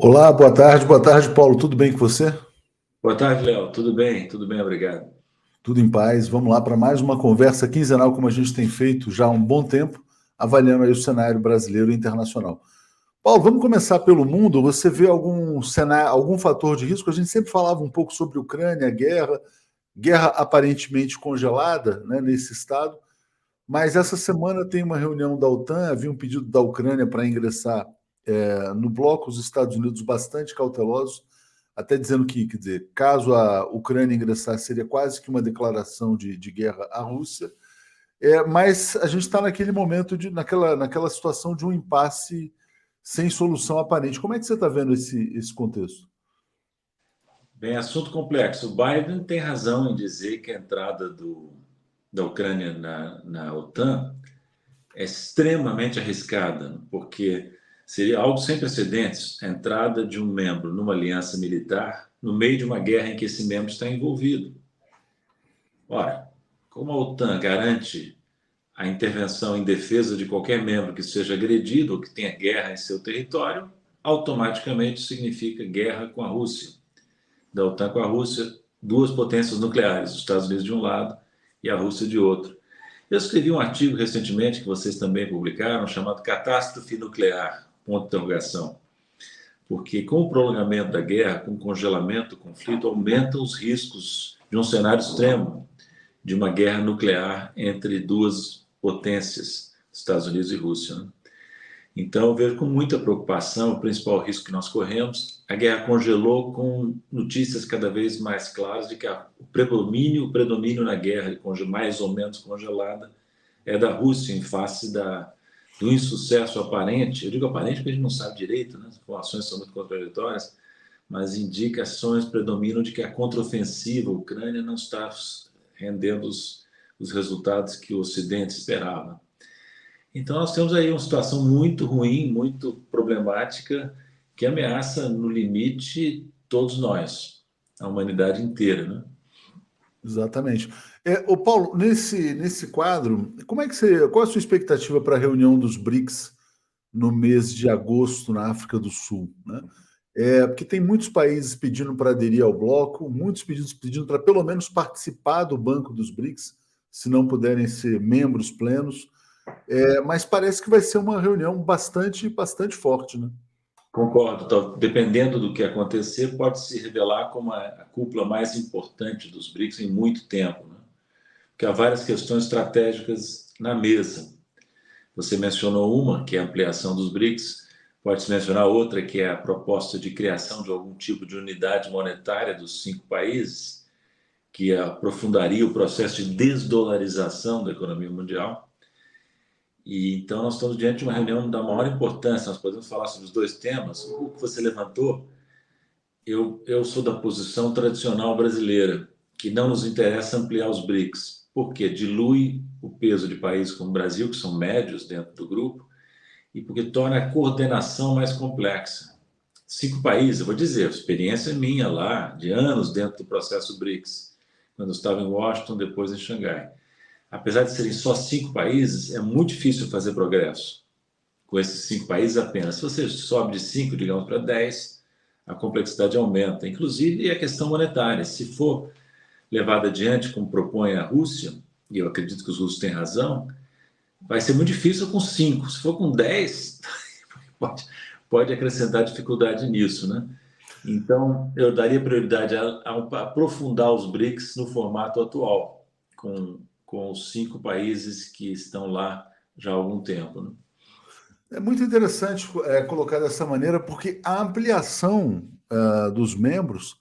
Olá, boa tarde, Paulo. Tudo bem com você? Boa tarde, Léo. Tudo bem? Tudo bem, obrigado. Tudo em paz. Vamos lá para mais uma conversa quinzenal, como a gente tem feito já há um bom tempo, avaliando aí o cenário brasileiro e internacional. Paulo, vamos começar pelo mundo. Você vê algum cenário, algum fator de risco? A gente sempre falava um pouco sobre Ucrânia, guerra aparentemente congelada, né, nesse estado, mas essa semana tem uma reunião da OTAN, havia um pedido da Ucrânia para ingressar no bloco, os Estados Unidos bastante cautelosos, até dizendo que, quer dizer, caso a Ucrânia ingressar, seria quase que uma declaração de guerra à Rússia. Mas a gente está naquele momento, naquela situação de um impasse sem solução aparente. Como é que você está vendo esse contexto? Bem, assunto complexo. O Biden tem razão em dizer que a entrada da Ucrânia na OTAN é extremamente arriscada, porque seria algo sem precedentes a entrada de um membro numa aliança militar no meio de uma guerra em que esse membro está envolvido. Ora, como a OTAN garante a intervenção em defesa de qualquer membro que seja agredido ou que tenha guerra em seu território, automaticamente significa guerra com a Rússia. Da OTAN com a Rússia, duas potências nucleares, os Estados Unidos de um lado e a Rússia de outro. Eu escrevi um artigo recentemente, que vocês também publicaram, chamado Catástrofe Nuclear, ponto de interrogação. Porque com o prolongamento da guerra, com o congelamento do conflito, aumentam os riscos de um cenário extremo, de uma guerra nuclear entre duas potências, Estados Unidos e Rússia, né? Então, eu vejo com muita preocupação o principal risco que nós corremos. A guerra congelou com notícias cada vez mais claras de que o predomínio na guerra, mais ou menos congelada, é da Rússia em face do insucesso aparente. Eu digo aparente porque a gente não sabe direito, né? As informações são muito contraditórias, mas indicações predominam de que a contraofensiva ucrânia não está rendendo os resultados que o Ocidente esperava. Então, nós temos aí uma situação muito ruim, muito problemática, que ameaça, no limite, todos nós, a humanidade inteira, né? Exatamente. Ô Paulo, nesse quadro, qual a sua expectativa para a reunião dos BRICS no mês de agosto na África do Sul, né? Porque tem muitos países pedindo para aderir ao bloco, muitos pedindo para pelo menos participar do Banco dos BRICS, se não puderem ser membros plenos. Mas parece que vai ser uma reunião bastante forte, né? Concordo. Então, dependendo do que acontecer, pode se revelar como a cúpula mais importante dos BRICS em muito tempo, né? Porque há várias questões estratégicas na mesa. Você mencionou uma, que é a ampliação dos BRICS, pode-se mencionar outra, que é a proposta de criação de algum tipo de unidade monetária dos 5 países, que aprofundaria o processo de desdolarização da economia mundial. E então nós estamos diante de uma reunião da maior importância, nós podemos falar sobre os dois temas. O que você levantou, eu sou da posição tradicional brasileira, que não nos interessa ampliar os BRICS, porque dilui o peso de países como o Brasil, que são médios dentro do grupo, e porque torna a coordenação mais complexa. 5 países, eu vou dizer, experiência minha lá, de anos dentro do processo BRICS, quando eu estava em Washington, depois em Xangai. Apesar de serem só 5 países, é muito difícil fazer progresso com esses 5 países apenas. Se você sobe de 5, digamos, para 10, a complexidade aumenta. Inclusive a questão monetária. Se for levada adiante, como propõe a Rússia, e eu acredito que os russos têm razão, vai ser muito difícil com 5. Se for com 10, pode acrescentar dificuldade nisso, né? Então, eu daria prioridade a aprofundar os BRICS no formato atual, com os 5 países que estão lá já há algum tempo, né? É muito interessante colocar dessa maneira, porque a ampliação dos membros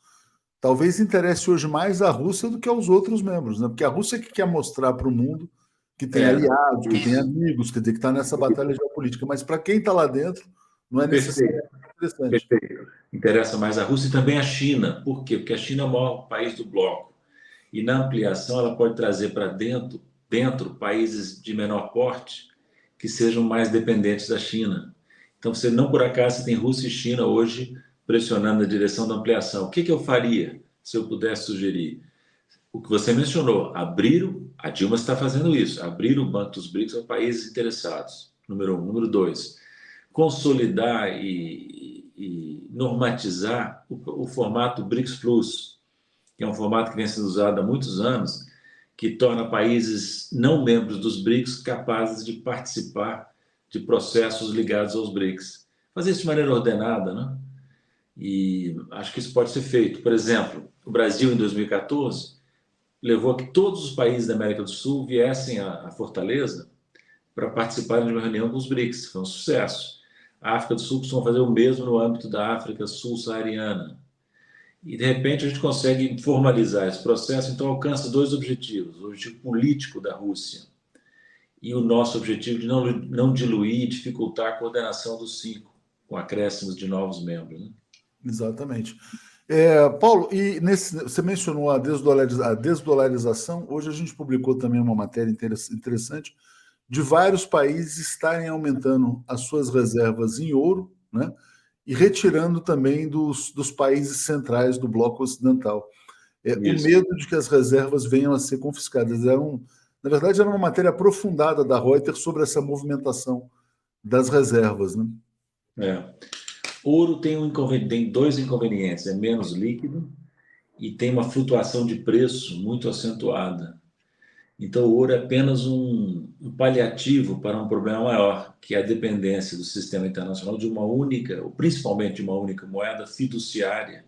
talvez interesse hoje mais à Rússia do que aos outros membros, né? Porque a Rússia que quer mostrar para o mundo que tem É, aliados, que tem isso. amigos, quer dizer, que está nessa batalha geopolítica. Mas para quem está lá dentro, não é Perfeito, necessariamente interessante. perfeito. Interessa mais a Rússia e também a China. Por quê? Porque a China é o maior país do bloco. E na ampliação ela pode trazer para dentro países de menor porte que sejam mais dependentes da China. Então, você não por acaso você tem Rússia e China hoje pressionando na direção da ampliação. O que eu faria se eu pudesse sugerir? O que você mencionou, a Dilma está fazendo isso, abrir o Banco dos BRICS a países interessados, número 1. Número 2, consolidar e e normatizar o formato BRICS Plus, que é um formato que vem sendo usado há muitos anos, que torna países não membros dos BRICS capazes de participar de processos ligados aos BRICS. Fazer isso de maneira ordenada, né? E acho que isso pode ser feito. Por exemplo, o Brasil, em 2014, levou a que todos os países da América do Sul viessem a Fortaleza para participarem de uma reunião com os BRICS. Foi um sucesso. A África do Sul costuma fazer o mesmo no âmbito da África sul-saariana. E, de repente, a gente consegue formalizar esse processo, então alcança dois objetivos: o objetivo político da Rússia e o nosso objetivo de não diluir e dificultar a coordenação dos cinco, com acréscimos de novos membros. Né? Exatamente. Paulo, você mencionou a desdolarização. Hoje a gente publicou também uma matéria interessante de vários países estarem aumentando as suas reservas em ouro, né? E retirando também dos países centrais do bloco ocidental. O medo de que as reservas venham a ser confiscadas. Na verdade, era uma matéria aprofundada da Reuters sobre essa movimentação das reservas. Né? Ouro tem dois inconvenientes: é menos líquido e tem uma flutuação de preço muito acentuada. Então, o ouro é apenas um paliativo para um problema maior, que é a dependência do sistema internacional de uma única, ou principalmente de uma única moeda fiduciária,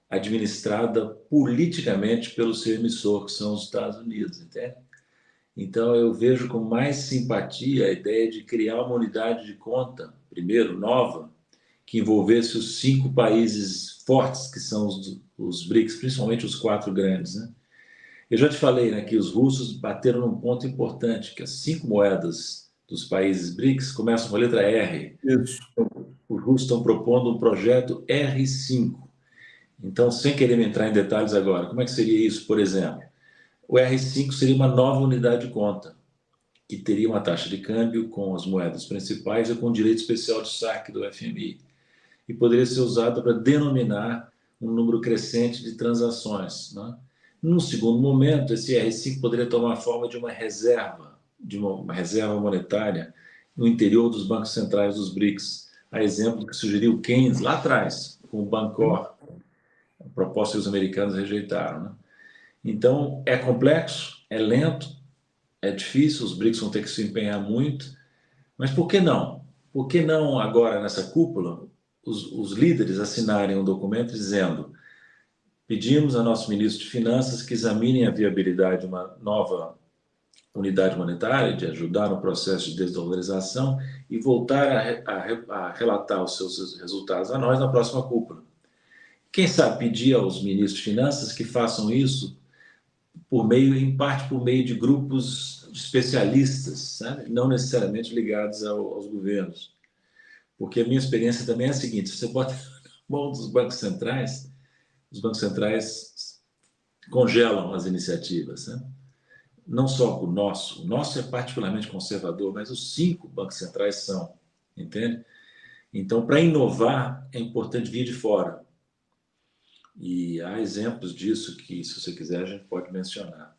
administrada politicamente pelo seu emissor, que são os Estados Unidos, entende? Então, eu vejo com mais simpatia a ideia de criar uma unidade de conta, primeiro, nova, que envolvesse os 5 países fortes, que são os BRICS, principalmente os 4 grandes, né? Eu já te falei, né, que os russos bateram num ponto importante, que as 5 moedas dos países BRICS começam com a letra R. Isso. Os russos estão propondo um projeto R5. Então, sem querer entrar em detalhes agora, como é que seria isso, por exemplo? O R5 seria uma nova unidade de conta, que teria uma taxa de câmbio com as moedas principais e com direito especial de saque do FMI. E poderia ser usada para denominar um número crescente de transações, né? Num segundo momento, esse R5 poderia tomar a forma de uma reserva monetária no interior dos bancos centrais dos BRICS, a exemplo do que sugeriu Keynes lá atrás, com o Bancor, a proposta que os americanos rejeitaram. Né? Então, é complexo, é lento, é difícil, os BRICS vão ter que se empenhar muito, mas por que não? Por que não agora, nessa cúpula, os líderes assinarem um documento dizendo: pedimos a nosso ministro de Finanças que examinem a viabilidade de uma nova unidade monetária, de ajudar no processo de desdolarização e voltar a relatar os seus resultados a nós na próxima cúpula. Quem sabe pedir aos ministros de Finanças que façam isso em parte por meio de grupos de especialistas, sabe? Não necessariamente ligados aos governos. Porque a minha experiência também é a seguinte: você bota na mão dos bancos centrais, os bancos centrais congelam as iniciativas, né? Não só o nosso é particularmente conservador, mas os 5 bancos centrais são, entende? Então, para inovar, é importante vir de fora. E há exemplos disso que, se você quiser, a gente pode mencionar.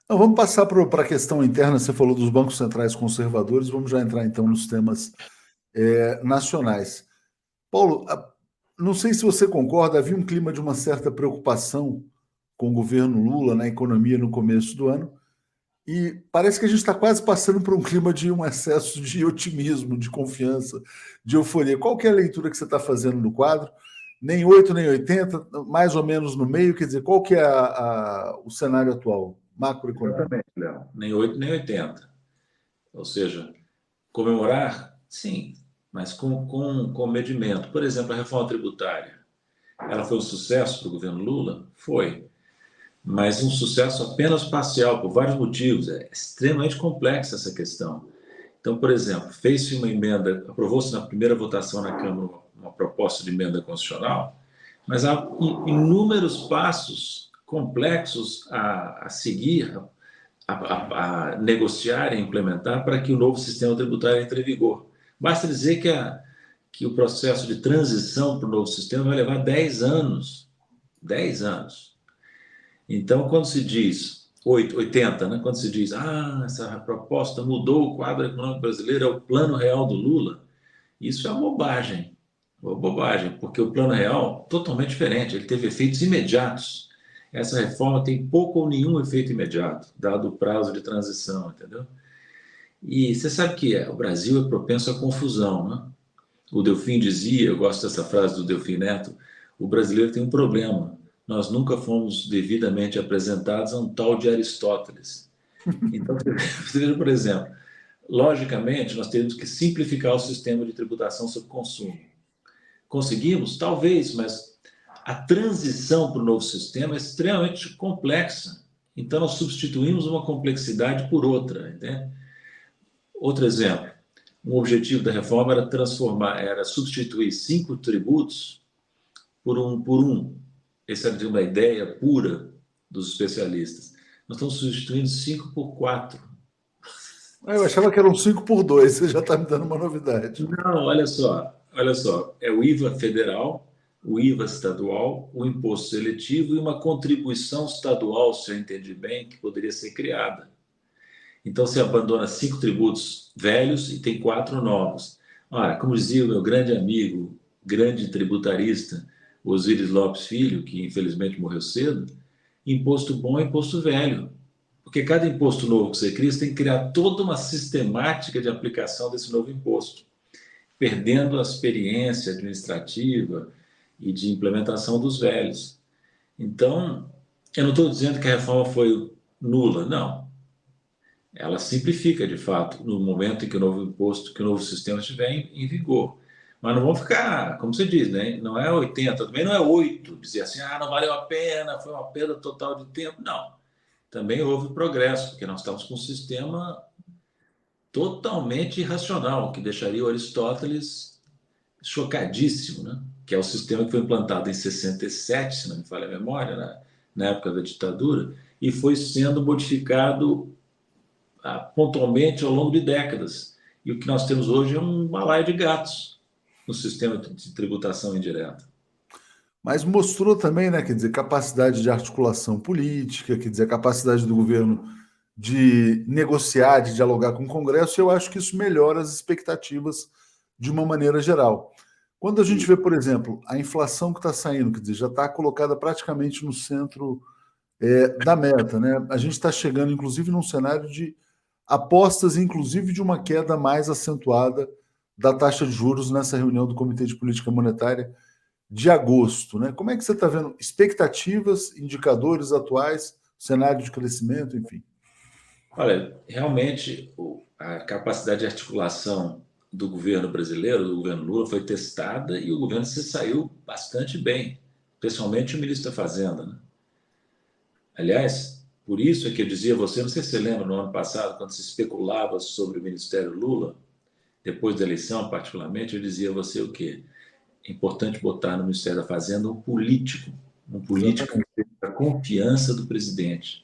Então, vamos passar para a questão interna. Você falou dos bancos centrais conservadores, vamos já entrar então nos temas nacionais. Paulo, não sei se você concorda, havia um clima de uma certa preocupação com o governo Lula na economia no começo do ano, e parece que a gente está quase passando por um clima de um excesso de otimismo, de confiança, de euforia. Qual que é a leitura que você está fazendo do quadro? Nem 8, nem 80, mais ou menos no meio, quer dizer, qual que é o cenário atual, macroeconômico? Exatamente, Léo. Nem 8, nem 80. Ou seja, comemorar, sim, mas com medimento. Por exemplo, a reforma tributária. Ela foi um sucesso para o governo Lula? Foi. Mas um sucesso apenas parcial, por vários motivos. É extremamente complexa essa questão. Então, por exemplo, fez-se uma emenda, aprovou-se na primeira votação na Câmara uma proposta de emenda constitucional, mas há inúmeros passos complexos a seguir, a negociar e implementar para que o novo sistema tributário entre em vigor. Basta dizer que o processo de transição para o novo sistema vai levar 10 anos. 10 anos. Então, quando se diz 80, né? Quando se diz essa proposta mudou o quadro econômico brasileiro, é o plano real do Lula, isso é uma bobagem. Uma bobagem, porque o Plano Real totalmente diferente, ele teve efeitos imediatos. Essa reforma tem pouco ou nenhum efeito imediato, dado o prazo de transição, entendeu? E você sabe que o Brasil é propenso à confusão, né? O Delfim dizia, eu gosto dessa frase do Delfim Neto, o brasileiro tem um problema. Nós nunca fomos devidamente apresentados a um tal de Aristóteles. Então, você veja, por exemplo, logicamente, nós temos que simplificar o sistema de tributação sobre consumo. Conseguimos? Talvez, mas a transição para o novo sistema é extremamente complexa. Então, nós substituímos uma complexidade por outra, entende? Outro exemplo, um objetivo da reforma era era substituir 5 tributos por um. Essa era uma ideia pura dos especialistas. Nós estamos substituindo 5 por 4. Eu achava que eram 5 por 2. Você já está me dando uma novidade. Não, olha só, é o IVA federal, o IVA estadual, o imposto seletivo e uma contribuição estadual, se eu entendi bem, que poderia ser criada. Então você abandona 5 tributos velhos e tem 4 novos. Olha, como dizia o meu grande amigo, grande tributarista, Osíris Lopes Filho, que infelizmente morreu cedo, imposto bom é imposto velho. Porque cada imposto novo que você cria, você tem que criar toda uma sistemática de aplicação desse novo imposto, perdendo a experiência administrativa e de implementação dos velhos. Então, eu não estou dizendo que a reforma foi nula, não. Ela simplifica, de fato, no momento em que o novo imposto, que o novo sistema estiver em vigor. Mas não vão ficar, como você diz, né? Não é 80, também não é 8, dizer assim, não valeu a pena, foi uma perda total de tempo. Não. Também houve progresso, porque nós estamos com um sistema totalmente irracional, que deixaria o Aristóteles chocadíssimo, né? Que é o sistema que foi implantado em 67, se não me falha a memória, na época da ditadura, e foi sendo modificado pontualmente ao longo de décadas. E o que nós temos hoje é um balaio de gatos no sistema de tributação indireta. Mas mostrou também, né, quer dizer, capacidade de articulação política, quer dizer, a capacidade do governo de negociar, de dialogar com o Congresso, e eu acho que isso melhora as expectativas de uma maneira geral. Quando a gente vê, por exemplo, a inflação que está saindo, quer dizer, já está colocada praticamente no centro da meta, né? A gente está chegando, inclusive, num cenário de apostas, inclusive, de uma queda mais acentuada da taxa de juros nessa reunião do Comitê de Política Monetária de agosto, né? Como é que você está vendo expectativas, indicadores atuais, cenário de crescimento, enfim? Olha, realmente a capacidade de articulação do governo brasileiro, do governo Lula, foi testada e o governo se saiu bastante bem, principalmente o ministro da Fazenda, né? Aliás, por isso é que eu dizia a você, não sei se você lembra, no ano passado, quando se especulava sobre o Ministério Lula, depois da eleição particularmente, eu dizia a você o quê? É importante botar no Ministério da Fazenda um político Exatamente. que tenha a confiança do presidente.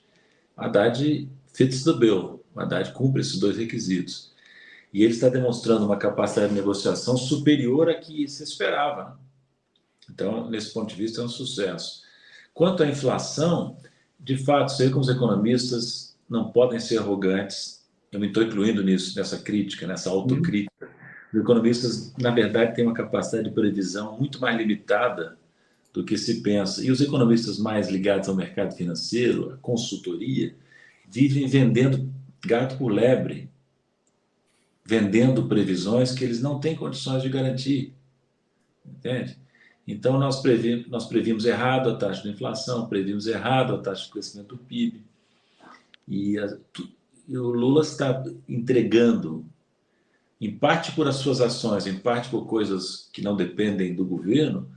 O Haddad fits the bill, o Haddad cumpre esses 2 requisitos. E ele está demonstrando uma capacidade de negociação superior à que se esperava, né? Então, nesse ponto de vista, é um sucesso. Quanto à inflação, de fato, sei como os economistas não podem ser arrogantes. Eu me estou incluindo nisso, nessa crítica, nessa autocrítica. Os economistas, na verdade, têm uma capacidade de previsão muito mais limitada do que se pensa. E os economistas mais ligados ao mercado financeiro, à consultoria, vivem vendendo gato por lebre, vendendo previsões que eles não têm condições de garantir, entende? Então, nós previmos errado a taxa de inflação, previmos errado a taxa de crescimento do PIB, e, e o Lula está entregando, em parte por as suas ações, em parte por coisas que não dependem do governo,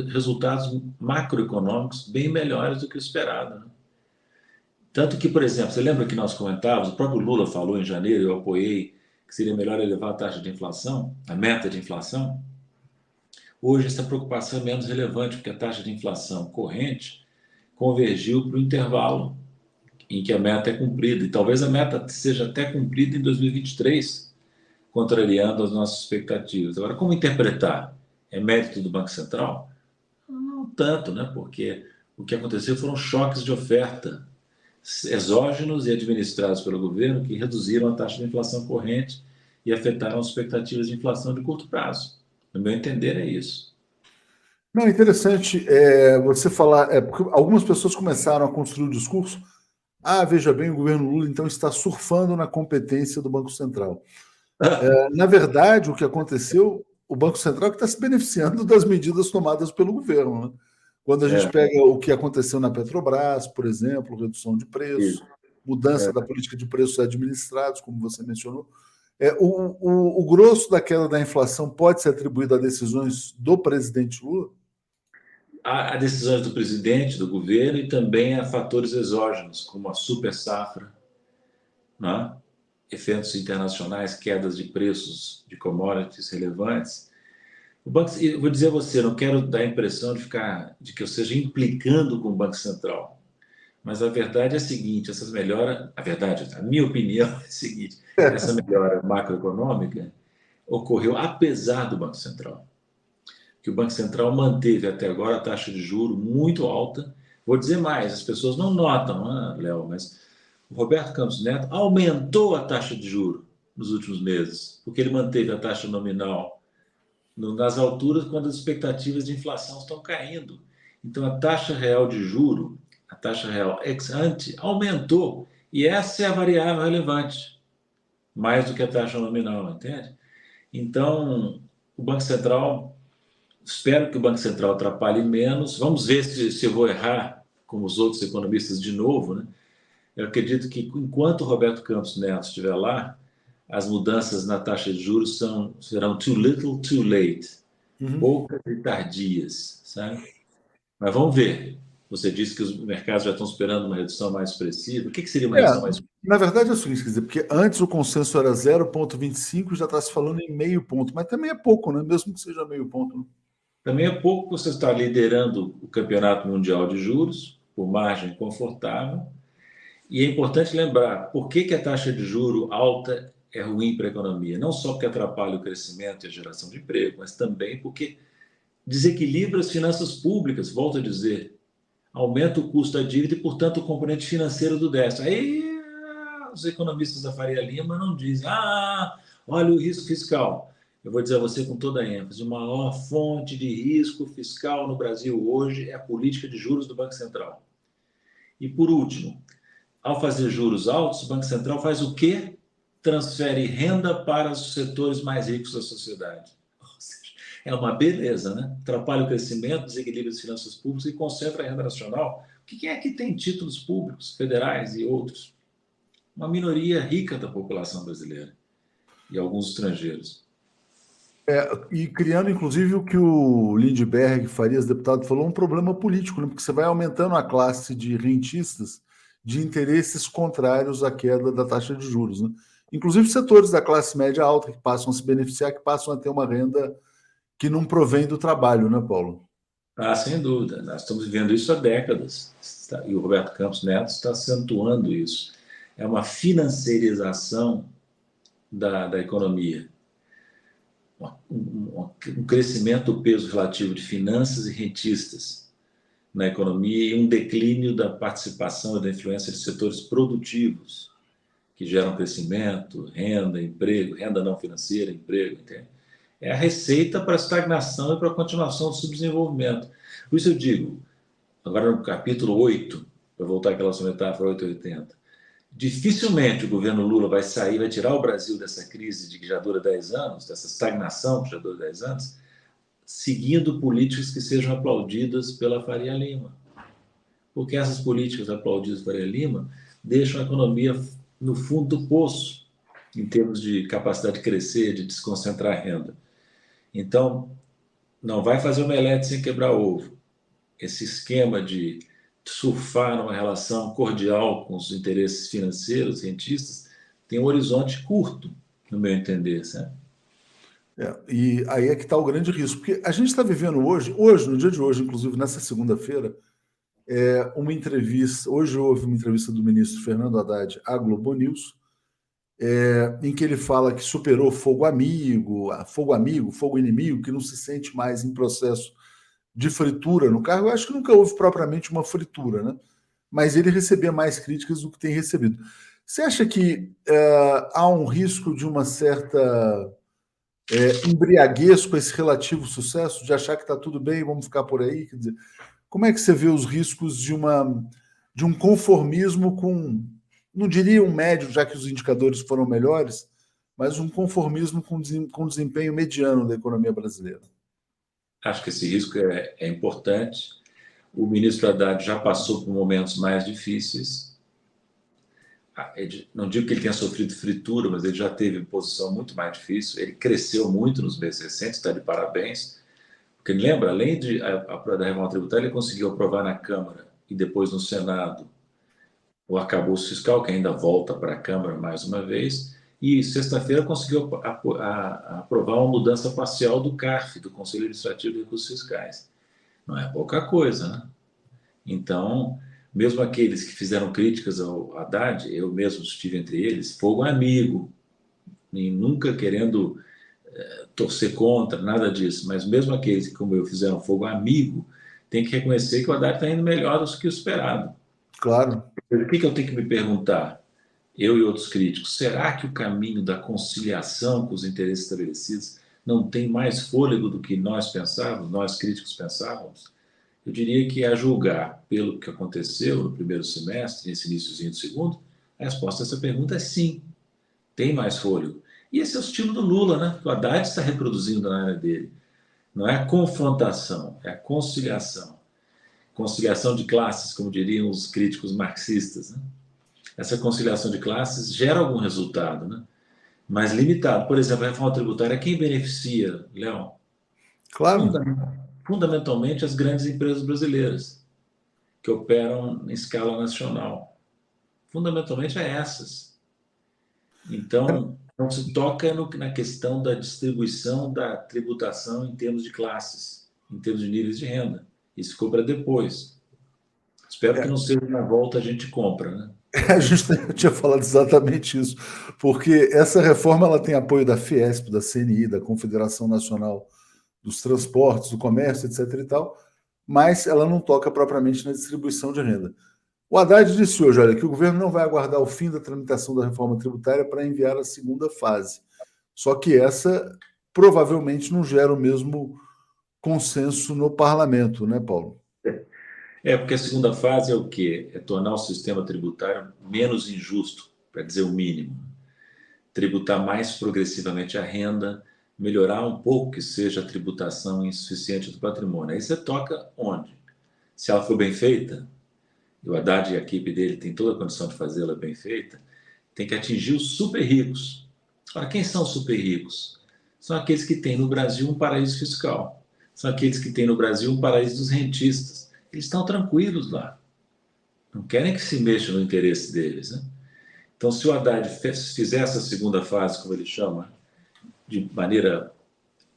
resultados macroeconômicos bem melhores do que o esperado, né? Tanto que, por exemplo, você lembra que nós comentávamos, o próprio Lula falou em janeiro, eu apoiei que seria melhor elevar a taxa de inflação, a meta de inflação. Hoje essa preocupação é menos relevante, porque a taxa de inflação corrente convergiu para o intervalo em que a meta é cumprida. E talvez a meta seja até cumprida em 2023, contrariando as nossas expectativas. Agora, como interpretar? É mérito do Banco Central? Não tanto, né? Porque o que aconteceu foram choques de oferta exógenos e administrados pelo governo que reduziram a taxa de inflação corrente e afetaram as expectativas de inflação de curto prazo. No meu entender, é isso. Não, é interessante você falar, porque algumas pessoas começaram a construir o discurso. Veja bem, o governo Lula então está surfando na competência do Banco Central. Na verdade, o que aconteceu, o Banco Central que está se beneficiando das medidas tomadas pelo governo, né? Quando a gente É, pega o que aconteceu na Petrobras, por exemplo, redução de preços, isso. mudança É. da política de preços administrados, como você mencionou, o grosso da queda da inflação pode ser atribuído a decisões do presidente Lula? Há decisões do presidente, do governo e também há fatores exógenos, como a super safra, né? Efeitos internacionais, quedas de preços de commodities relevantes. O banco, eu vou dizer a você, não quero dar a impressão de que eu esteja implicando com o Banco Central, mas a verdade é a seguinte: essas melhoras, a minha opinião é a seguinte: essa melhora macroeconômica ocorreu apesar do Banco Central, que o Banco Central manteve até agora a taxa de juro muito alta. Vou dizer mais, as pessoas não notam, Léo, mas o Roberto Campos Neto aumentou a taxa de juro nos últimos meses, porque ele manteve a taxa nominal nas alturas quando as expectativas de inflação estão caindo. Então, a taxa real de juro, a taxa real ex ante, aumentou. E essa é a variável relevante, mais do que a taxa nominal, entende? Então, o Banco Central, espero que o Banco Central atrapalhe menos. Vamos ver se eu vou errar, como os outros economistas, de novo, né? Eu acredito que enquanto o Roberto Campos Neto estiver lá, as mudanças na taxa de juros serão too little, too late, Uhum. poucas e tardias, sabe? Mas vamos ver. Você disse que os mercados já estão esperando uma redução mais expressiva. O que seria uma É, redução mais na verdade é o seguinte, quer dizer, porque antes o consenso era 0,25, já está se falando em meio ponto, mas também é pouco, né? Mesmo que seja meio ponto, né? Também é pouco. Você está liderando o campeonato mundial de juros por margem confortável. E é importante lembrar por que a taxa de juro alta é ruim para a economia. Não só porque atrapalha o crescimento e a geração de emprego, mas também porque desequilibra as finanças públicas, volto a dizer, aumenta o custo da dívida e, portanto, o componente financeiro do déficit. Aí os economistas da Faria Lima não dizem, olha o risco fiscal. Eu vou dizer a você com toda a ênfase, a maior fonte de risco fiscal no Brasil hoje é a política de juros do Banco Central. E, por último, ao fazer juros altos, o Banco Central faz o quê? Transfere renda para os setores mais ricos da sociedade. Ou seja, é uma beleza, né? Atrapalha o crescimento, desequilibra as finanças públicas e concentra a renda nacional. Quem é que tem títulos públicos, federais e outros? Uma minoria rica da população brasileira e alguns estrangeiros. E criando, inclusive, o que o Lindbergh Farias, deputado, falou, um problema político, né? Porque você vai aumentando a classe de rentistas de interesses contrários à queda da taxa de juros, né? Inclusive setores da classe média alta que passam a se beneficiar, que passam a ter uma renda que não provém do trabalho, né, Paulo? Sem dúvida. Nós estamos vivendo isso há décadas. E o Roberto Campos Neto está acentuando isso. É uma financiarização da economia. Um crescimento do peso relativo de finanças e rentistas na economia e um declínio da participação e da influência de setores produtivos que geram crescimento, renda, emprego, renda não financeira, emprego, entende? É a receita para a estagnação e para a continuação do subdesenvolvimento. Por isso eu digo, agora no capítulo 8, para voltar àquela sua metáfora 880, dificilmente o governo Lula vai sair, vai tirar o Brasil dessa crise de que já dura 10 anos, dessa estagnação que já dura 10 anos, seguindo políticas que sejam aplaudidas pela Faria Lima. Porque essas políticas aplaudidas pela Faria Lima deixam a economia no fundo do poço, em termos de capacidade de crescer, de desconcentrar renda. Então, não vai fazer omelete sem quebrar ovo. Esse esquema de surfar numa relação cordial com os interesses financeiros, cientistas, tem um horizonte curto, no meu entender, sabe? E aí é que está o grande risco, porque a gente está vivendo hoje, no dia de hoje, inclusive nessa segunda-feira, uma entrevista. Hoje houve uma entrevista do ministro Fernando Haddad à Globo News, em que ele fala que superou fogo inimigo, que não se sente mais em processo de fritura no cargo. Eu acho que nunca houve propriamente uma fritura, né? Mas ele recebia mais críticas do que tem recebido. Você acha que há um risco de uma certa embriaguez com esse relativo sucesso, de achar que está tudo bem, vamos ficar por aí? Quer dizer, como é que você vê os riscos de um conformismo com, não diria um médio, já que os indicadores foram melhores, mas um conformismo com desempenho mediano da economia brasileira? Acho que esse risco é importante. O ministro Haddad já passou por momentos mais difíceis. Não digo que ele tenha sofrido fritura, mas ele já teve posição muito mais difícil. Ele cresceu muito nos meses recentes, está de parabéns. Porque lembra, além da reforma tributária, ele conseguiu aprovar na Câmara e depois no Senado o arcabouço fiscal, que ainda volta para a Câmara mais uma vez. E sexta-feira conseguiu aprovar uma mudança parcial do CARF, do Conselho Administrativo de Recursos Fiscais. Não é pouca coisa, né? Então, mesmo aqueles que fizeram críticas ao Haddad, eu mesmo estive entre eles, fogo amigo, e nunca querendo torcer contra, nada disso, mas mesmo aqueles que, como eu, fizeram fogo amigo, tem que reconhecer que o Haddad está indo melhor do que o esperado. Claro. O que eu tenho que me perguntar, eu e outros críticos, será que o caminho da conciliação com os interesses estabelecidos não tem mais fôlego do que nós pensávamos, nós críticos pensávamos? Eu diria que, a julgar pelo que aconteceu no primeiro semestre, nesse iníciozinho do segundo, a resposta a essa pergunta é sim, tem mais fôlego. E esse é o estilo do Lula, né? O Haddad está reproduzindo na área dele. Não é a confrontação, é a conciliação. Conciliação de classes, como diriam os críticos marxistas. Né? Essa conciliação de classes gera algum resultado, né? Mas limitado. Por exemplo, a reforma tributária, quem beneficia, Léo? Claro. Fundamentalmente as grandes empresas brasileiras, que operam em escala nacional. Fundamentalmente é essas. Então, não se toca na questão da distribuição da tributação em termos de classes, em termos de níveis de renda. Isso ficou para depois. Espero que não seja na volta a gente compra, né? A gente tinha falado exatamente isso, porque essa reforma ela tem apoio da Fiesp, da CNI, da Confederação Nacional dos Transportes, do Comércio, etc. e tal, mas ela não toca propriamente na distribuição de renda. O Haddad disse hoje, olha, que o governo não vai aguardar o fim da tramitação da reforma tributária para enviar a segunda fase. Só que essa provavelmente não gera o mesmo consenso no parlamento, né, Paulo? Porque a segunda fase é o quê? É tornar o sistema tributário menos injusto, para dizer o mínimo. Tributar mais progressivamente a renda, melhorar um pouco que seja a tributação insuficiente do patrimônio. Aí você toca onde? Se ela for bem feita, e o Haddad e a equipe dele tem toda a condição de fazê-la bem feita, tem que atingir os super ricos. Ora, quem são os super ricos? São aqueles que têm no Brasil um paraíso fiscal. São aqueles que têm no Brasil um paraíso dos rentistas. Eles estão tranquilos lá. Não querem que se mexa no interesse deles, né? Então, se o Haddad fizer essa segunda fase, como ele chama, de maneira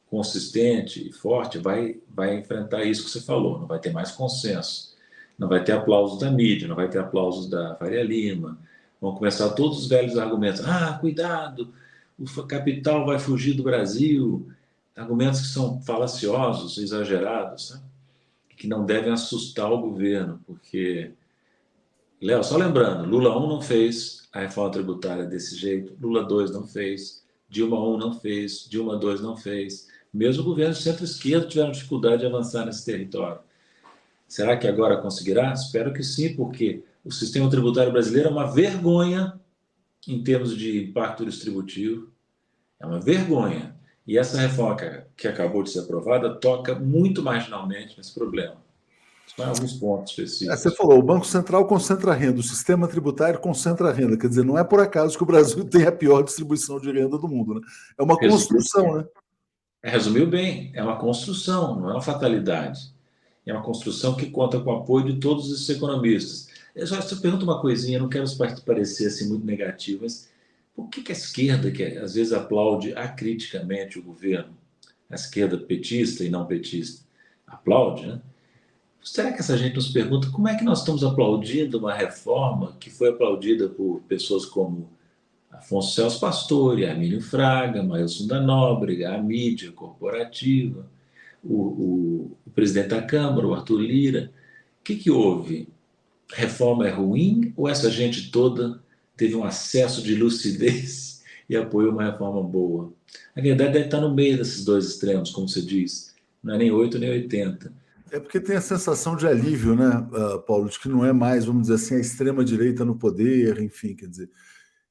consistente e forte, vai enfrentar isso que você falou. Não vai ter mais consenso. Não vai ter aplausos da mídia, não vai ter aplausos da Faria Lima. Vão começar todos os velhos argumentos. Cuidado, o capital vai fugir do Brasil. Argumentos que são falaciosos, exagerados, né? Que não devem assustar o governo, porque, Léo, só lembrando, Lula 1 não fez a reforma tributária desse jeito, Lula 2 não fez, Dilma 1 não fez, Dilma 2 não fez. Mesmo governos de centro-esquerda tiveram dificuldade de avançar nesse território. Será que agora conseguirá? Espero que sim, porque o sistema tributário brasileiro é uma vergonha em termos de impacto distributivo. É uma vergonha. E essa reforma que acabou de ser aprovada toca muito marginalmente nesse problema. Só em alguns pontos específicos. Você falou, o Banco Central concentra a renda, o sistema tributário concentra a renda. Quer dizer, não é por acaso que o Brasil tem a pior distribuição de renda do mundo, né? É uma construção, né? Resumiu bem, é uma construção, não é uma fatalidade. É uma construção que conta com o apoio de todos os economistas. Eu só pergunto uma coisinha, não quero parecer assim muito negativo, mas por que a esquerda, que às vezes aplaude acriticamente o governo, a esquerda petista e não petista, aplaude, né? Será que essa gente nos pergunta como é que nós estamos aplaudindo uma reforma que foi aplaudida por pessoas como Afonso Celso Pastore, Armínio Fraga, Mailson da Nóbrega, a mídia corporativa, o presidente da Câmara, o Arthur Lira? O que houve? Reforma é ruim ou essa gente toda teve um acesso de lucidez e apoia uma reforma boa. Na verdade, deve estar no meio desses dois extremos, como você diz. Não é nem 8 nem 80. É porque tem a sensação de alívio, né, Paulo, de que não é mais, vamos dizer assim, a extrema-direita no poder, enfim, quer dizer.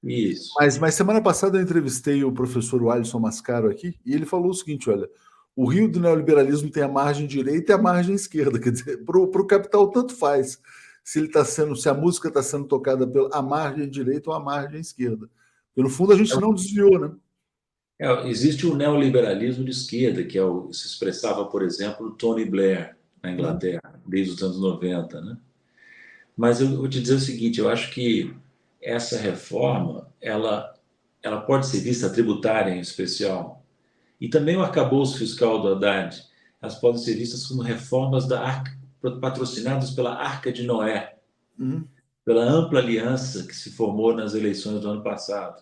Isso. Mas semana passada eu entrevistei o professor Alisson Mascaro aqui, e ele falou o seguinte: olha, o rio do neoliberalismo tem a margem direita e a margem esquerda, quer dizer, para o capital tanto faz se ele está sendo, se a música está sendo tocada pela margem direita ou a margem esquerda. Porque no fundo a gente não desviou, né? Existe o neoliberalismo de esquerda, que se expressava, por exemplo, o Tony Blair, na Inglaterra, desde os anos 90, né? Mas eu vou te dizer o seguinte, eu acho que essa reforma, ela pode ser vista, a tributária em especial, e também o arcabouço fiscal do Haddad, elas podem ser vistas como reformas patrocinadas pela Arca de Noé, pela ampla aliança que se formou nas eleições do ano passado.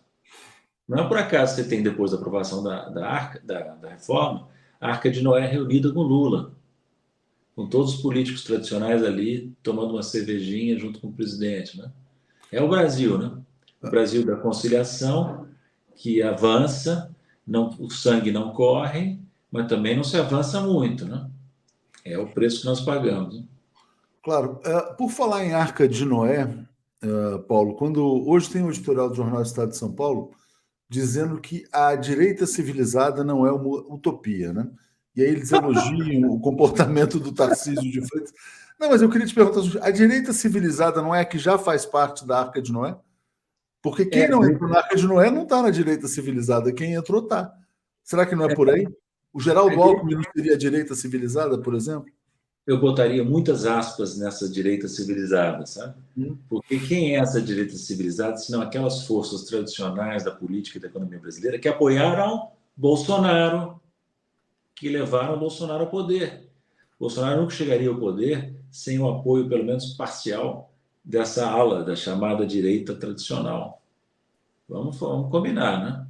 Não é por acaso que você tem, depois da aprovação da reforma, a Arca de Noé reunida com Lula, com todos os políticos tradicionais ali tomando uma cervejinha junto com o presidente, né? É o Brasil, né? O Brasil da conciliação, que avança, não, o sangue não corre, mas também não se avança muito, né? É o preço que nós pagamos. Né? Claro. Por falar em Arca de Noé, Paulo, quando hoje tem um editorial do Jornal do Estado de São Paulo dizendo que a direita civilizada não é uma utopia, né? E aí eles elogiam o comportamento do Tarcísio de Freitas. Não, mas eu queria te perguntar, a direita civilizada não é a que já faz parte da Arca de Noé? Porque quem não entrou na Arca de Noé não está na direita civilizada, quem entrou está. Será que não é por aí? O Geraldo Alckmin não seria a direita civilizada, por exemplo? Eu botaria muitas aspas nessa direita civilizada, sabe? Porque quem é essa direita civilizada, senão aquelas forças tradicionais da política e da economia brasileira que apoiaram Bolsonaro, que levaram Bolsonaro ao poder. Bolsonaro nunca chegaria ao poder sem o apoio, pelo menos parcial, dessa ala da chamada direita tradicional. Vamos combinar, né?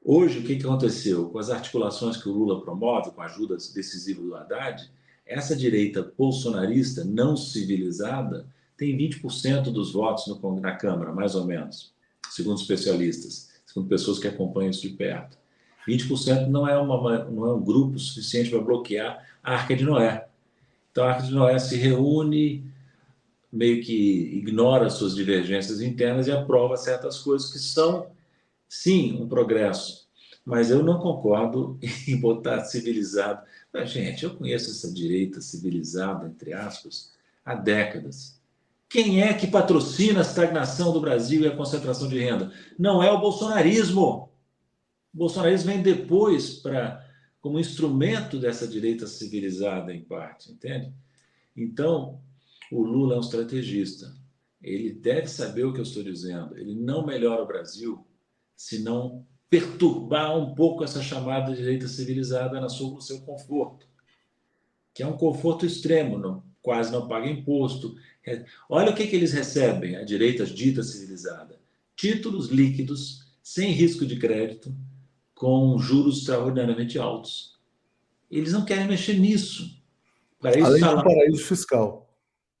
Hoje, o que aconteceu? Com as articulações que o Lula promove, com a ajuda decisiva do Haddad, essa direita bolsonarista não civilizada tem 20% dos votos na Câmara, mais ou menos, segundo especialistas, segundo pessoas que acompanham isso de perto. 20% não é um grupo suficiente para bloquear a Arca de Noé. Então, a Arca de Noé se reúne, meio que ignora suas divergências internas e aprova certas coisas que são, sim, um progresso. Mas eu não concordo em botar civilizado. Mas, gente, eu conheço essa direita civilizada, entre aspas, há décadas. Quem é que patrocina a estagnação do Brasil e a concentração de renda? Não é o bolsonarismo. O bolsonarismo vem depois como instrumento dessa direita civilizada, em parte, entende? Então, o Lula é um estrategista. Ele deve saber o que eu estou dizendo. Ele não melhora o Brasil se não perturbar um pouco essa chamada direita civilizada no seu conforto, que é um conforto extremo, quase não paga imposto. Olha o que eles recebem, a direita dita civilizada: títulos líquidos, sem risco de crédito, com juros extraordinariamente altos. Eles não querem mexer nisso. Para isso Além está do lá paraíso fiscal.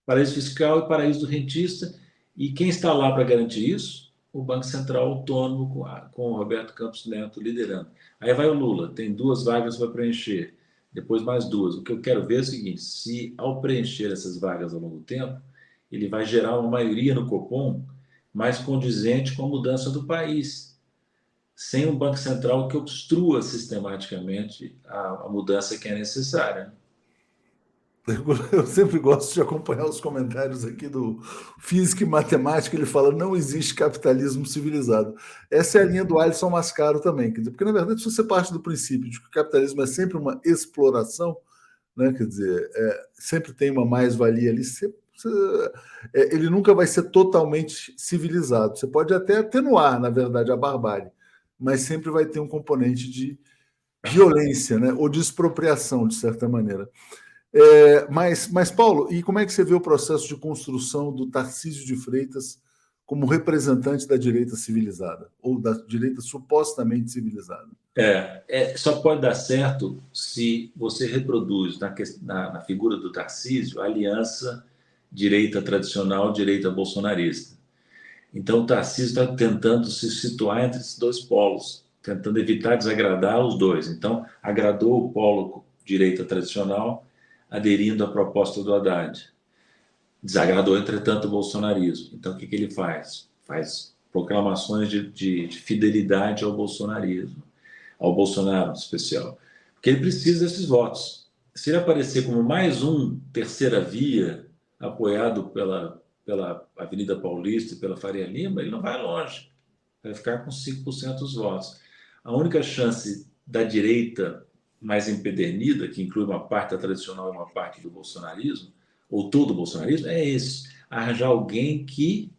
paraíso fiscal e paraíso do rentista. E quem está lá para garantir isso? O Banco Central autônomo, com o Roberto Campos Neto liderando. Aí vai o Lula, tem 2 vagas para preencher, depois mais 2. O que eu quero ver é o seguinte: se ao preencher essas vagas ao longo do tempo, ele vai gerar uma maioria no Copom mais condizente com a mudança do país, sem um Banco Central que obstrua sistematicamente a mudança que é necessária. Eu sempre gosto de acompanhar os comentários aqui do Física e Matemática. Ele fala: não existe capitalismo civilizado. Essa é a linha do Alisson Mascaro também. Quer dizer, porque, na verdade, se você parte do princípio de que o capitalismo é sempre uma exploração, né, quer dizer, sempre tem uma mais-valia ali, ele nunca vai ser totalmente civilizado. Você pode até atenuar, na verdade, a barbárie, mas sempre vai ter um componente de violência, né, ou de expropriação, de certa maneira. Mas, Paulo, e como é que você vê o processo de construção do Tarcísio de Freitas como representante da direita civilizada, ou da direita supostamente civilizada? Só pode dar certo se você reproduz na figura do Tarcísio a aliança direita tradicional, direita bolsonarista. Então, o Tarcísio está tentando se situar entre esses dois polos, tentando evitar desagradar os dois. Então, agradou o polo direita tradicional, aderindo à proposta do Haddad. Desagradou, entretanto, o bolsonarismo. Então, o que ele faz? Faz proclamações de fidelidade ao bolsonarismo, ao Bolsonaro em especial. Porque ele precisa desses votos. Se ele aparecer como mais um terceira via, apoiado pela Avenida Paulista e pela Faria Lima, ele não vai longe. Vai ficar com 5% dos votos. A única chance da direita mais empedernida, que inclui uma parte da tradicional e uma parte do bolsonarismo, ou todo o bolsonarismo, é esse: arranjar alguém que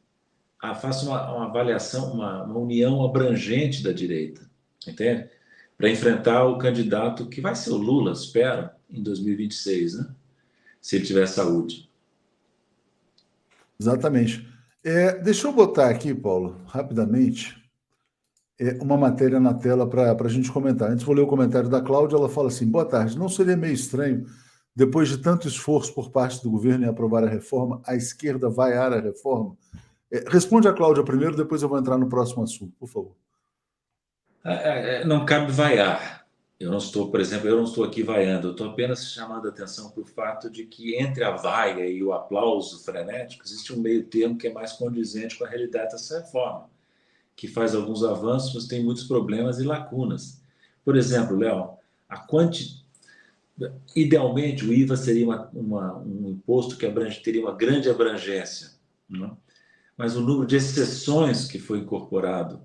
faça uma avaliação, uma união abrangente da direita, entende? Para enfrentar o candidato que vai ser o Lula, espero, em 2026, né? Se ele tiver saúde. Exatamente. Deixa eu botar aqui, Paulo, rapidamente, uma matéria na tela para a gente comentar. Antes vou ler o comentário da Cláudia, ela fala assim: boa tarde, não seria meio estranho, depois de tanto esforço por parte do governo em aprovar a reforma, a esquerda vaiar a reforma? Responde a Cláudia primeiro, depois eu vou entrar no próximo assunto, por favor. Não cabe vaiar. Eu não estou, por exemplo, eu não estou aqui vaiando, eu estou apenas chamando a atenção para o fato de que entre a vaia e o aplauso frenético existe um meio termo que é mais condizente com a realidade dessa reforma, que faz alguns avanços, mas tem muitos problemas e lacunas. Por exemplo, Léo, idealmente o IVA seria um imposto que teria uma grande abrangência, não? Mas o número de exceções que foi incorporado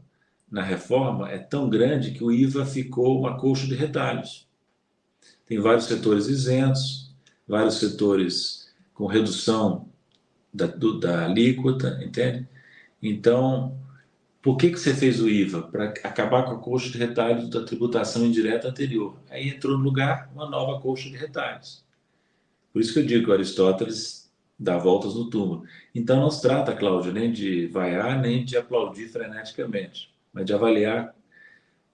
na reforma é tão grande que o IVA ficou uma colcha de retalhos. Tem vários setores isentos, vários setores com redução da alíquota, entende? Então, por que você fez o IVA? Para acabar com a colcha de retalhos da tributação indireta anterior. Aí entrou no lugar uma nova colcha de retalhos. Por isso que eu digo que Aristóteles dá voltas no túmulo. Então não se trata, Cláudio, nem de vaiar, nem de aplaudir freneticamente, mas de avaliar.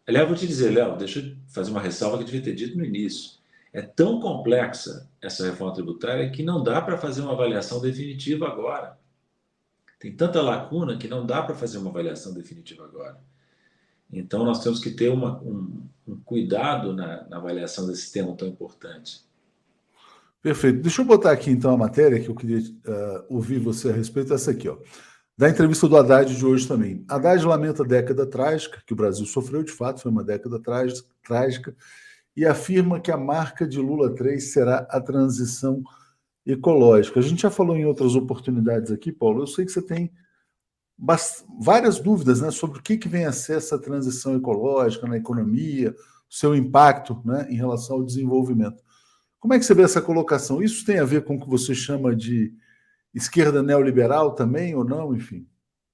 Aliás, vou te dizer, Léo, deixa eu fazer uma ressalva que eu devia ter dito no início. É tão complexa essa reforma tributária que não dá para fazer uma avaliação definitiva agora. Tem tanta lacuna que não dá para fazer uma avaliação definitiva agora. Então, nós temos que ter um cuidado na avaliação desse tema tão importante. Perfeito. Deixa eu botar aqui, então, a matéria que eu queria ouvir você a respeito, essa aqui, ó. Da entrevista do Haddad de hoje também. Haddad lamenta a década trágica, que o Brasil sofreu, de fato, foi uma década trágica, e afirma que a marca de Lula 3 será a transição ecológica. A gente já falou em outras oportunidades aqui, Paulo, eu sei que você tem várias dúvidas, né, sobre o que vem a ser essa transição ecológica na economia, o seu impacto, né, em relação ao desenvolvimento. Como é que você vê essa colocação? Isso tem a ver com o que você chama de esquerda neoliberal também, ou não, enfim?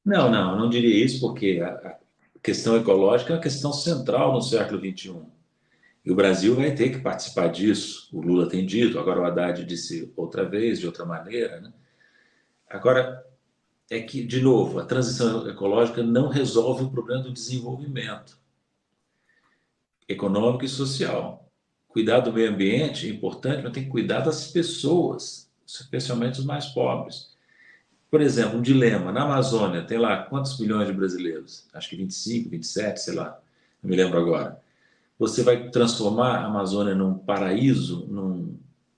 Não diria isso, porque a questão ecológica é uma questão central no século XXI. E o Brasil vai ter que participar disso. O Lula tem dito, agora o Haddad disse outra vez, de outra maneira, né? Agora, é que, de novo, a transição ecológica não resolve o problema do desenvolvimento econômico e social. Cuidar do meio ambiente é importante, mas tem que cuidar das pessoas, especialmente os mais pobres. Por exemplo, um dilema. Na Amazônia, tem lá quantos milhões de brasileiros? Acho que 25, 27, sei lá. Não me lembro agora. Você vai transformar a Amazônia num paraíso,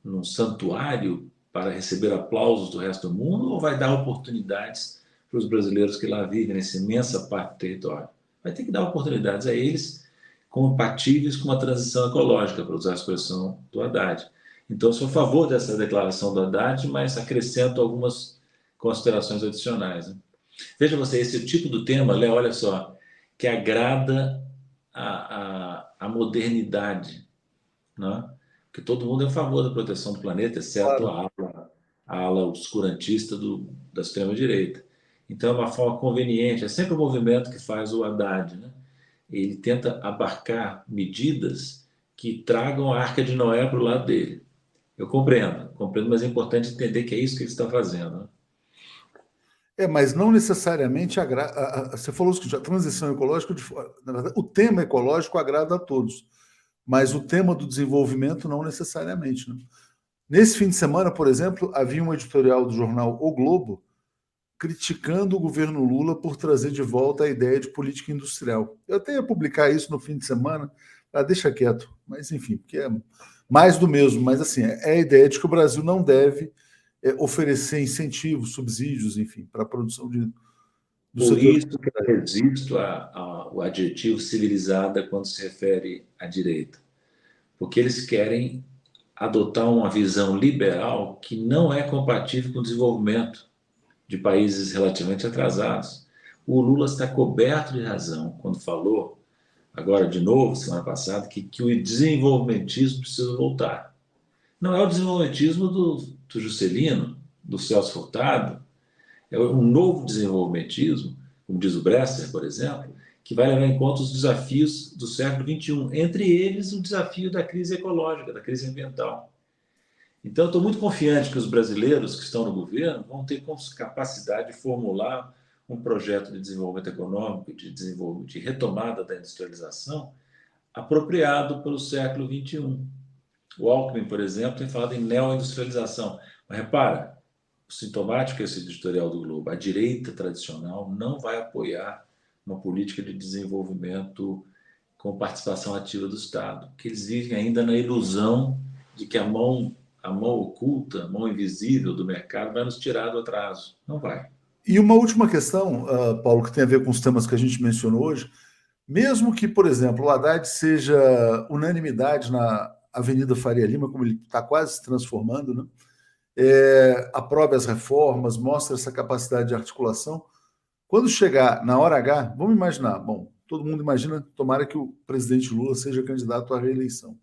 num santuário para receber aplausos do resto do mundo, ou vai dar oportunidades para os brasileiros que lá vivem, nessa imensa parte do território? Vai ter que dar oportunidades a eles compatíveis com uma transição ecológica, para usar a expressão do Haddad. Então, sou a favor dessa declaração do Haddad, mas acrescento algumas considerações adicionais, né? Veja você, esse tipo do tema, Léo, olha só, que agrada a modernidade, né? Porque todo mundo é a favor da proteção do planeta, exceto Claro. a ala obscurantista da extrema-direita. Então, é uma forma conveniente, é sempre o movimento que faz o Haddad, né? Ele tenta abarcar medidas que tragam a Arca de Noé para o lado dele. Eu compreendo, mas é importante entender que é isso que ele está fazendo, né? Mas não necessariamente você falou que a transição ecológica, na verdade, o tema ecológico agrada a todos, mas o tema do desenvolvimento não necessariamente, né? Nesse fim de semana, por exemplo, havia um editorial do jornal O Globo criticando o governo Lula por trazer de volta a ideia de política industrial. Eu até ia publicar isso no fim de semana, deixa quieto, mas enfim, porque é mais do mesmo, mas assim, é a ideia de que o Brasil não deve oferecer incentivos, subsídios, enfim, para a produção do Por setor. isso que eu resisto ao adjetivo civilizada quando se refere à direita, porque eles querem adotar uma visão liberal que não é compatível com o desenvolvimento de países relativamente atrasados. O Lula está coberto de razão quando falou, agora de novo, semana passada, que o desenvolvimentismo precisa voltar. Não é o desenvolvimentismo do Juscelino, do Celso Furtado, é um novo desenvolvimentismo, como diz o Bresser, por exemplo, que vai levar em conta os desafios do século XXI, entre eles o desafio da crise ecológica, da crise ambiental. Então, estou muito confiante que os brasileiros que estão no governo vão ter capacidade de formular um projeto de desenvolvimento econômico, de retomada da industrialização, apropriado para o século XXI. O Alckmin, por exemplo, tem falado em neoindustrialização. Mas repara, o sintomático é esse editorial do Globo. A direita tradicional não vai apoiar uma política de desenvolvimento com participação ativa do Estado, que eles vivem ainda na ilusão de que a mão oculta, a mão invisível do mercado vai nos tirar do atraso. Não vai. E uma última questão, Paulo, que tem a ver com os temas que a gente mencionou hoje. Mesmo que, por exemplo, o Haddad seja unanimidade na Avenida Faria Lima, como ele está quase se transformando, né? Aprove as reformas, mostra essa capacidade de articulação. Quando chegar na hora H, vamos imaginar, bom, todo mundo imagina, tomara que o presidente Lula seja candidato à reeleição.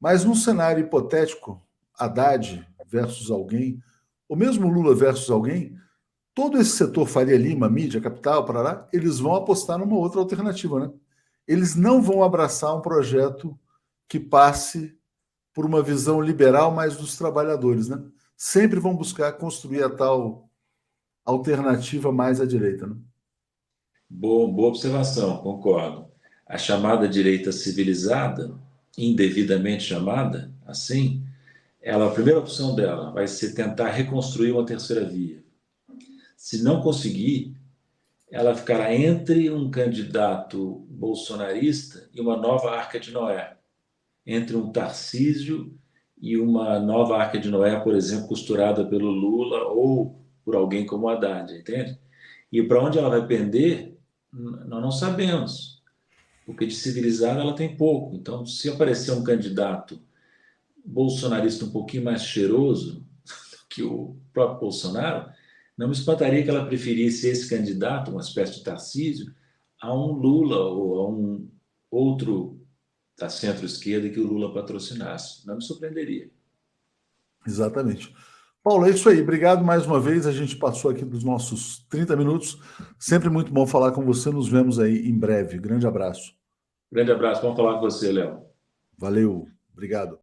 Mas num cenário hipotético, Haddad versus alguém, ou mesmo Lula versus alguém, todo esse setor Faria Lima, mídia, capital, Parará, eles vão apostar numa outra alternativa, né? Eles não vão abraçar um projeto que passe por uma visão liberal mais dos trabalhadores, né? Sempre vão buscar construir a tal alternativa mais à direita, né? Boa observação, concordo. A chamada direita civilizada, indevidamente chamada assim, a primeira opção dela vai ser tentar reconstruir uma terceira via. Se não conseguir, ela ficará entre um candidato bolsonarista e uma nova Arca de Noé, entre um Tarcísio e uma nova Arca de Noé, por exemplo, costurada pelo Lula ou por alguém como Haddad, entende? E para onde ela vai pender, nós não sabemos, porque de civilizada ela tem pouco. Então, se aparecer um candidato bolsonarista um pouquinho mais cheiroso que o próprio Bolsonaro, não me espantaria que ela preferisse esse candidato, uma espécie de Tarcísio, a um Lula ou a um outro da centro-esquerda que o Lula patrocinasse. Não me surpreenderia. Exatamente. Paulo, é isso aí. Obrigado mais uma vez. A gente passou aqui dos nossos 30 minutos. Sempre muito bom falar com você. Nos vemos aí em breve. Grande abraço. Grande abraço. Vamos falar com você, Léo. Valeu. Obrigado.